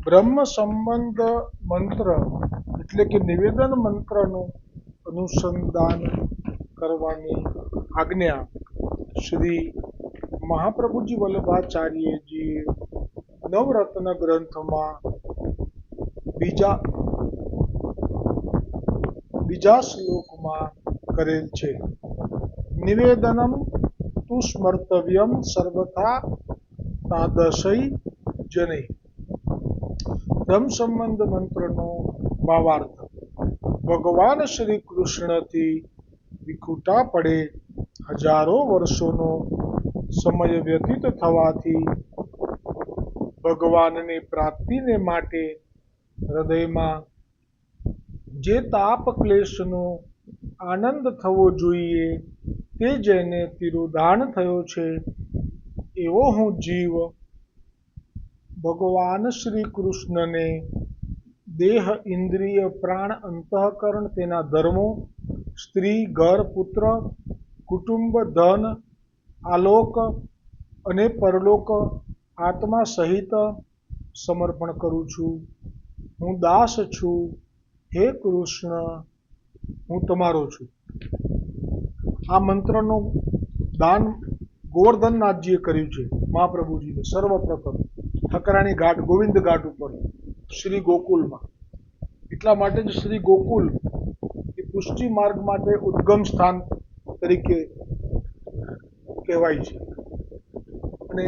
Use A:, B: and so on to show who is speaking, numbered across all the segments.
A: બ્રહ્મ સંબંધ મંત્ર એટલે કે નિવેદન મંત્રનું અનુસંધાન કરવાની આજ્ઞા શ્રી મહાપ્રભુજી વલ્લભાચાર્યજીએ નવરત્ન ગ્રંથમાં બીજા બીજા શ્લોકમાં કરેલ છે. નિવેદનમ તુ સ્મર્તવ્યમ સર્વથા તાદશૈ જનૈ. બ્રહ્મ સંબંધ મંત્રનો ભાવાર્થ. ભગવાન શ્રી કૃષ્ણથી વિખૂટા પડે હજારો વર્ષોનો સમય વ્યતીત થવાથી ભગવાનની પ્રાપ્તિને માટે હૃદયમાં જે તાપ ક્લેશનો આનંદ થવો જોઈએ તે જેને તિરોધાન થયો છે એવો હું જીવ ભગવાન શ્રી કૃષ્ણને દેહ ઇન્દ્રિય પ્રાણ અંતઃકરણ તેના ધર્મો સ્ત્રી ઘર પુત્ર કુટુંબ ધન આલોક અને પરલોક આત્મા સહિત સમર્પણ કરું છું. હું દાસ છું. હે કૃષ્ણ, હું તમારો છું. આ મંત્રનું દાન ગોવર્ધનનાથજીએ કર્યું છે મહાપ્રભુજીને સર્વપ્રથમ ઠકરાણી ઘાટ ગોવિંદ ઘાટ ઉપર શ્રી ગોકુલમાં. એટલા માટે જ શ્રી ગોકુલ એ પુષ્ટિ માર્ગ માટે ઉદ્ગમ સ્થાન તરીકે કહેવાય છે. અને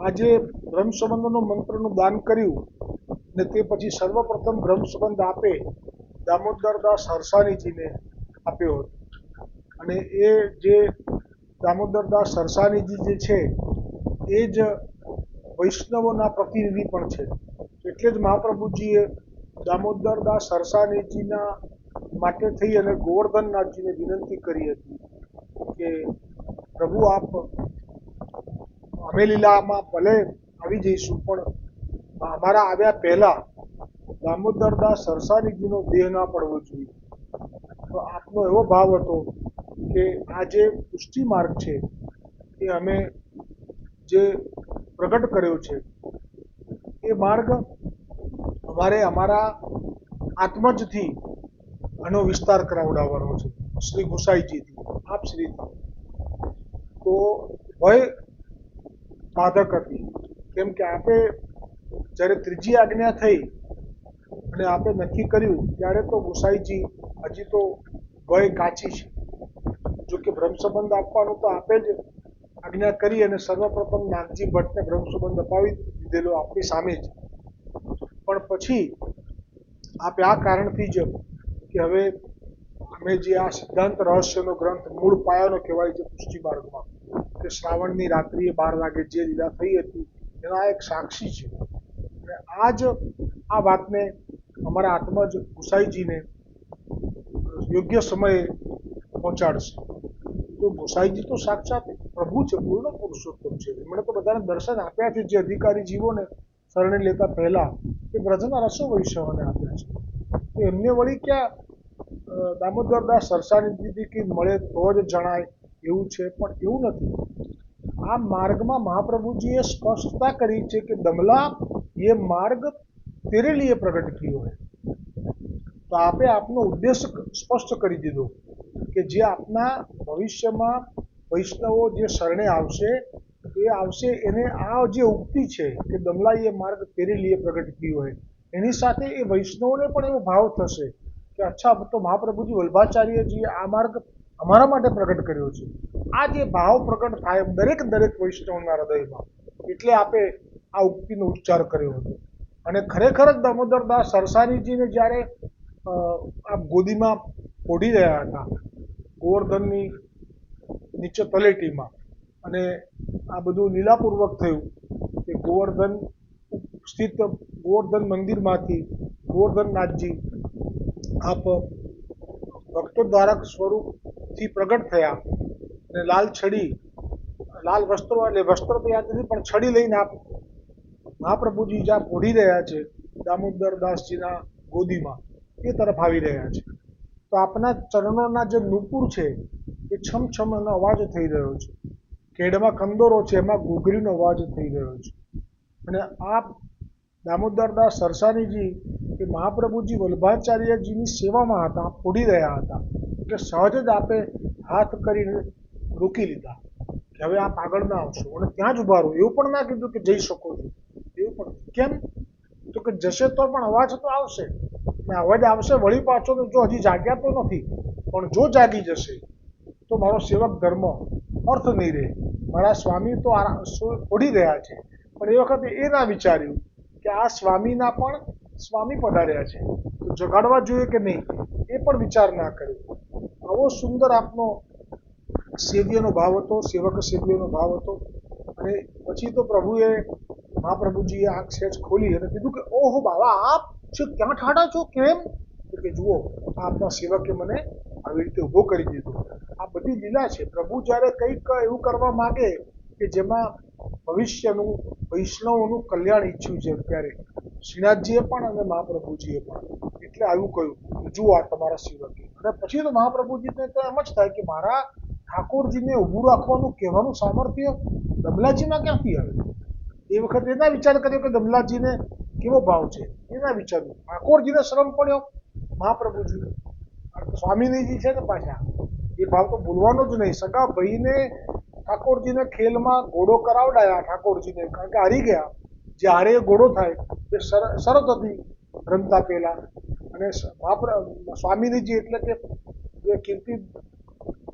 A: આજે બ્રહ્મ સંબંધનો મંત્રનું દાન કર્યું ને તે પછી સર્વપ્રથમ બ્રહ્મ સંબંધ આપે દામોદરદાસ હરસાણીજીને આપ્યો હતો. અને એ જે દામોદરદાસ હરસાણીજી જે છે એ જ વૈષ્ણવોના પ્રતિનિધિ પણ છે. એટલે જ મહાપ્રભુજીએ દામોદરદાસ હરસાણીજીના માટે થઈ અને ગોવર્ધનનાથજીને વિનંતી કરી હતી કે પ્રભુ આપ અમે લીલામાં ભલે આવી જઈશું પણ અમારા આવ્યા પહેલા દામોદરદાસ હરસાણીજીનો દેહ ના પડવો જોઈએ. તો આપનો એવો ભાવ હતો કે આ જે પુષ્ટિ માર્ગ છે એ અમે જે પ્રગટ કર્યો છે એ માર્ગ અમારે અમારા આત્મજથી આનો વિસ્તાર કરાવડાવવાનો છે શ્રી ગુસાઈજીથી આપ શ્રીથી. તો ભય બાધક હતી કેમ કે આપે જ્યારે ત્રીજી આજ્ઞા થઈ અને આપે નક્કી કર્યું ત્યારે તો ગુસાઈજી હજી તો ભય કાચી છે. જો કે બ્રહ્મ સંબંધ આપવાનું તો આપે જ આજ્ઞા કરી અને સર્વપ્રથમ નાગજી ભટ્ટને બ્રહ્મ સંબંધ અપાવી દીધેલો આપણી સામે જ. પણ પછી આપે આ કારણથી જ કે હવે અમે જે આ સિદ્ધાંત રહસ્યનો ગ્રંથ મૂળ પાયાનો કહેવાય છે પુષ્ટિ માર્ગમાં કે શ્રાવણની રાત્રિએ 12 વાગે જે લીલા થઈ હતી એના એક સાક્ષી છે. અને આ જ આ વાતને અમારા આત્મજ ગુસાઈજીને યોગ્ય સમયે પહોંચાડશે. તો ગુસાઈજી તો સાક્ષાત પ્રભુ છે, પૂર્ણ પુરુષોત્તમ છે. એમણે તો બધાને દર્શન આપ્યા છે. જે અધિકારી જીવોને શરણે લેતા પહેલા એ બ્રજના રસો વૈષ્ણવને આપ્યા છે. તો એમને વળી ક્યાં દામોદરદાસ હરસાણીજીથી કે મળે તો જ જણાય એવું છે, પણ એવું નથી. આ માર્ગમાં મહાપ્રભુજીએ સ્પષ્ટતા કરી છે કે દમલા ये मार्ग तेरे लिए प्रकट कियो है. તો આપે આપનો ઉદ્દેશ સ્પષ્ટ કરી દીધો કે જે આપના ભવિષ્યમાં વૈષ્ણવો જે શરણે આવશે એ આવશે એને આ જે ઉક્તિ છે કે દમલા ये मार्ग तेरे लिए प्रकट कियो है એની સાથે એ વૈષ્ણવોને પણ એવો ભાવ થશે કે અચ્છા તો મહાપ્રભુજી વલ્ભાચાર્યજીએ આ માર્ગ અમારા માટે પ્રગટ કર્યો છે. આ જે ભાવ પ્રગટ થાય દરેક વૈષ્ણવના હૃદયમાં એટલે આપે આ ઉક્તિનો ઉચ્ચાર કર્યો હતો. અને ખરેખર જ દામોદરદાસ હરસાણીજીને જ્યારે આ ગોદીમાં ઓઢી રહ્યા હતા ગોવર્ધનની નીચે તલેટીમાં અને આ બધું લીલાપૂર્વક થયું કે ગોવર્ધન સ્થિત ગોવર્ધન મંદિરમાંથી ગોવર્ધનનાથજી આપ ભક્તોદ્ધારક સ્વરૂપથી પ્રગટ થયા અને લાલ છડી લાલ વસ્ત્રો એટલે વસ્ત્ર તો યાદ નથી પણ છડી લઈને આપ મહાપ્રભુજી જ્યાં પોઢી રહ્યા છે દામોદરદાસજીના ગોદીમાં એ તરફ આવી રહ્યા છે. તો આપના ચરણોના જે નુપુર છે એ છમછમ એનો અવાજ થઈ રહ્યો છે. કેડમાં કંદોરો છે એમાં ઘૂઘરીનો અવાજ થઈ રહ્યો છે. અને આપ દામોદરદાસ સરસાનીજી એ મહાપ્રભુજી વલ્લભાચાર્યજીની સેવામાં હતા, ઉડી રહ્યા હતા, એટલે સહજ જ આપે હાથ કરીને રોકી લીધા કે હવે આપ આગળ ના આવશો અને ત્યાં જ ઉભા રહો. એવું પણ ના કીધું કે જઈ શકો છો, એવું પણ કેમ તો કે જશે તો પણ અવાજ તો આવશે ને, અવાજ આવશે વળી પાછો તો જો હજી જાગ્યા તો નથી, પણ જો જાગી જશે તો મારો સેવક ધર્મ અર્થ નહીં રહે. મારા સ્વામી તો ઓઢી રહ્યા છે, પણ એ વખતે એ ના વિચાર્યું કે આ સ્વામીના પણ સ્વામી પધાર્યા છે તો જગાડવા જોઈએ કે નહીં, એ પણ વિચાર ના કર્યો. આવો સુંદર આપનો સેવ્યનો ભાવ હતો, સેવક સેવ્યનો ભાવ હતો. અને પછી તો પ્રભુએ મહાપ્રભુજીએ આંખ સહેજ ખોલી અને કીધું કે ઓહો બાવા આપ છો, ક્યાં ઠાડા છો, કેમ? તો કે જુઓ આપના સેવકે મને આવી રીતે ઊભો કરી દીધો. આ બધી લીલા છે. પ્રભુ જ્યારે કંઈક એવું કરવા માંગે કે જેમાં ભવિષ્યનું વૈષ્ણવોનું કલ્યાણ ઈચ્છ્યું છે, ત્યારે શ્રીનાથજીએ પણ અને મહાપ્રભુજીએ પણ એટલે આવ્યું કહ્યું જુઓ આ તમારા સેવકે. અને પછી તો મહાપ્રભુજીને તો એમ જ થાય કે મારા ઠાકોરજીને ઊભું રાખવાનું કહેવાનું સામર્થ્ય દમલાજીમાં ક્યાંથી આવે? એ વખતે એના વિચાર કર્યો કે દમલાજીને કેવો ભાવ છે, એના વિચાર્યું. ઠાકોરજીને શ્રમ પડ્યો મહાપ્રભુજીને. સ્વામિનીજી છે ને પાછા એ ભાવ તો ભૂલવાનો જ નહીં. સગા ભાઈને ઠાકોરજીને ખેલમાં ઘોડો કરાવડાયા ઠાકોરજીને, કારણ કે હારી ગયા. જે હારે ઘોડો થાય એ શરત હતી રમતા પહેલા. અને સ્વામિનીજી એટલે કે જે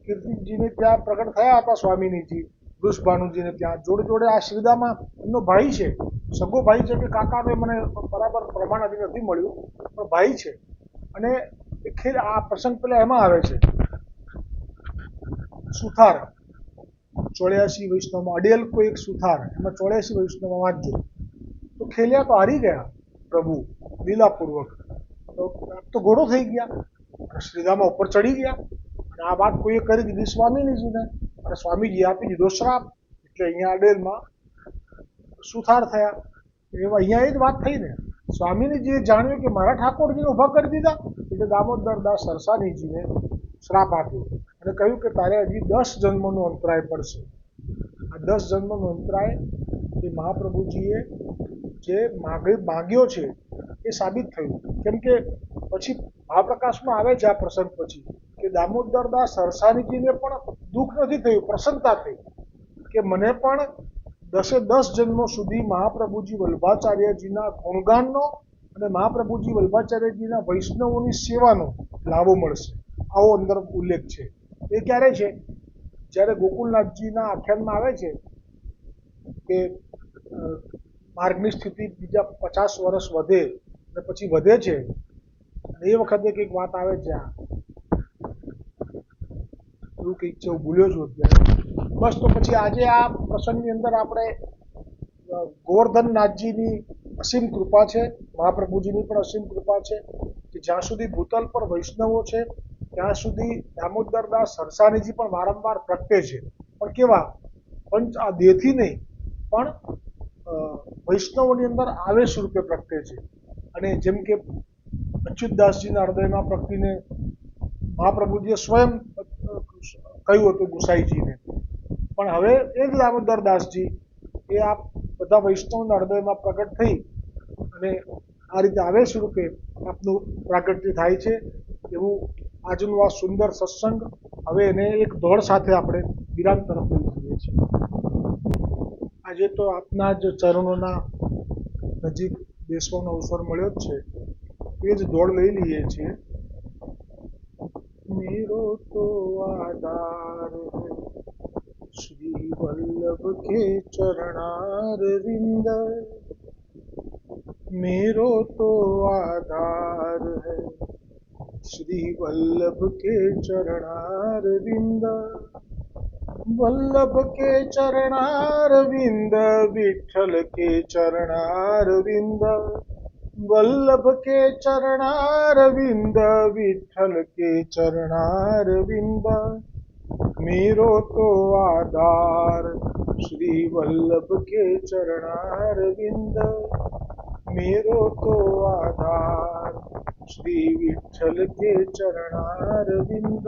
A: કીર્તિજીને ત્યાં પ્રગટ થયા હતા સ્વામિનીજી વૃષભાનુજીને ત્યાં જોડે જોડે આ શ્રીદામાં એમનો ભાઈ છે, સગો ભાઈ છે કે કાકાને મને બરાબર પ્રમાણ હજી નથી મળ્યું, પણ ભાઈ છે. અને ખેલ આ પ્રસંગ પેલા એમાં આવે છે સુથાર 84 વૈષ્ણવમાં અડેલ કોઈ એક સુથાર, એમાં 84 વૈષ્ણવમાં વાંચજો તો ખેલ્યા તો હારી ગયા પ્રભુ લીલાપૂર્વક, તો ઘોડો થઈ ગયા, શ્રીદામાં ઉપર ચડી ગયા. અને આ વાત કોઈએ કરી દીધી સ્વામિનીજીને, અને સ્વામીજીએ આપી દીધો શ્રાપ, એટલે અહીંયા અડેલમાં સુથાર થયા. અહીંયા એ જ વાત થઈ ને, સ્વામિનીજીએ જાણ્યું કે મારા ઠાકોરજીને ઊભા કરી દીધા, એટલે દામોદરદાસ સરસાનીજીને શ્રાપ આપ્યો અને કહ્યું કે તારે હજી 10 જન્મનો અંતરાય પડશે. આ 10 જન્મનો અંતરાય એ મહાપ્રભુજીએ જે માગ્યો છે એ સાબિત થયું. કેમ કે પછી મહાપ્રકાશમાં આવે છે આ પ્રસંગ પછી કે દામોદરદાસ સરસાનીજીને પણ દુઃખ નથી થયું, પ્રસન્નતા થઈ કે મને પણ 10 જન્મો સુધી મહાપ્રભુજી વલ્લભાચાર્યજીના ગુણગાનનો અને મહાપ્રભુજી વલ્લભાચાર્યજીના વૈષ્ણવોની સેવાનો લાભો મળશે. આવો અંદર ઉલ્લેખ છે. એ ક્યારે છે? જ્યારે ગોકુલનાથજીના આખ્યાનમાં આવે છે કે માર્ગની સ્થિતિ બીજા 50 વર્ષ વધે અને પછી વધે છે. અને એ વખતે કંઈક વાત આવે છે, એવું કંઈક છે, હું ભૂલ્યો છું અત્યારે. બસ તો પછી આજે આ પ્રસંગની અંદર આપણે ગોવર્ધનનાથજીની અસીમ કૃપા છે, મહાપ્રભુજીની પણ અસીમ કૃપા છે કે જ્યાં સુધી ભૂતલ પર વૈષ્ણવો છે ત્યાં સુધી દામોદરદાસ સરસાનીજી પણ વારંવાર પ્રગટે છે. પણ કેવા? પંચ આ દેહથી નહીં, પણ વૈષ્ણવોની અંદર આવેશ રૂપે પ્રગટે છે. અને જેમ કે અચ્યુતદાસજીના હૃદયમાં પ્રગટીને મહાપ્રભુજીએ સ્વયં કહ્યું હતું ગુસાઈજીને, પણ હવે એ જ દામોદરદાસજી એ આ બધા વૈષ્ણવના હૃદયમાં પ્રગટ થઈ અને આ રીતે આવેશ રૂપે આપનું પ્રાગટ્ય થાય છે. એવું આજનું આ સુંદર સત્સંગ હવે એને એક દોડ સાથે આપણે વિરામ તરફ લઈ જઈએ છીએ. આજે તો આપના જ ચરણોના નજીક બેસવાનો અવસર મળ્યો જ છે, એ જ દોડ લઈ લઈએ છીએ. મેરો તો આધાર શ્રી વલ્લભ કે ચરણાર વિંદ, मेरो तो आधार है श्री वल्लभ के चरणार विंद, वल्लभ के चरणार विंद, विठल के चरणार विंद, वल्लभ के चरणार विंद, विठल के चरणार विंद, मेरो तो आधार श्री वल्लभ के चरणार विंद, मेरो तो आधार श्री विठल के चरणार विंद,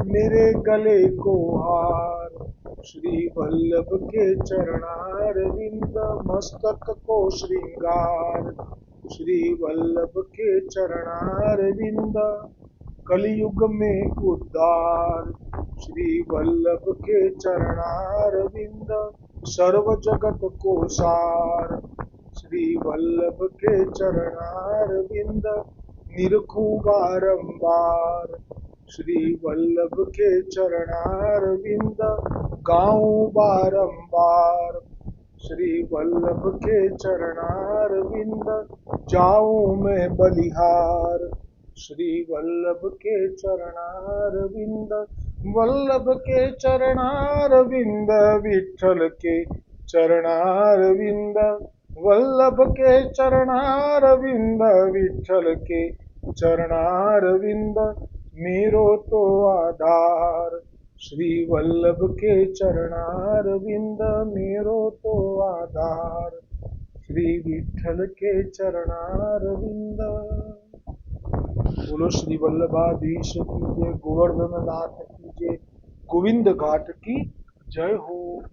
A: मेरे गले को हार श्री वल्लभ के चरणार विंद मस्तक को श्रृंगार। श्री वल्लभ के चरणार विंद कलयुग में उद्धार। श्री वल्लभ के चरणार विंद सर्व जगत को सार। श्री वल्लभ के चरणार विंद निरखूं बारंबार। श्री वल्लभ के चरणार विंद गाऊं बारंबार। श्री वल्लभ के चरणार विंद जाऊं मैं बलिहार। श्री वल्लभ के चरणार विंद वल्लभ के चरणार विंद विठ्ठल के चरणार विंद वल्लभ के चरणार विंद विठ्ठल के चरणार विंद मेरो तो आधार। श्री वल्लभ के चरणार विंद मेरो तो आधार। श्री विठ्ठल के चरणार विंद। बोलो श्री वल्लभाधीश की जय, गोवर्धन नाथ की जय, गोविंद घाट की जय हो।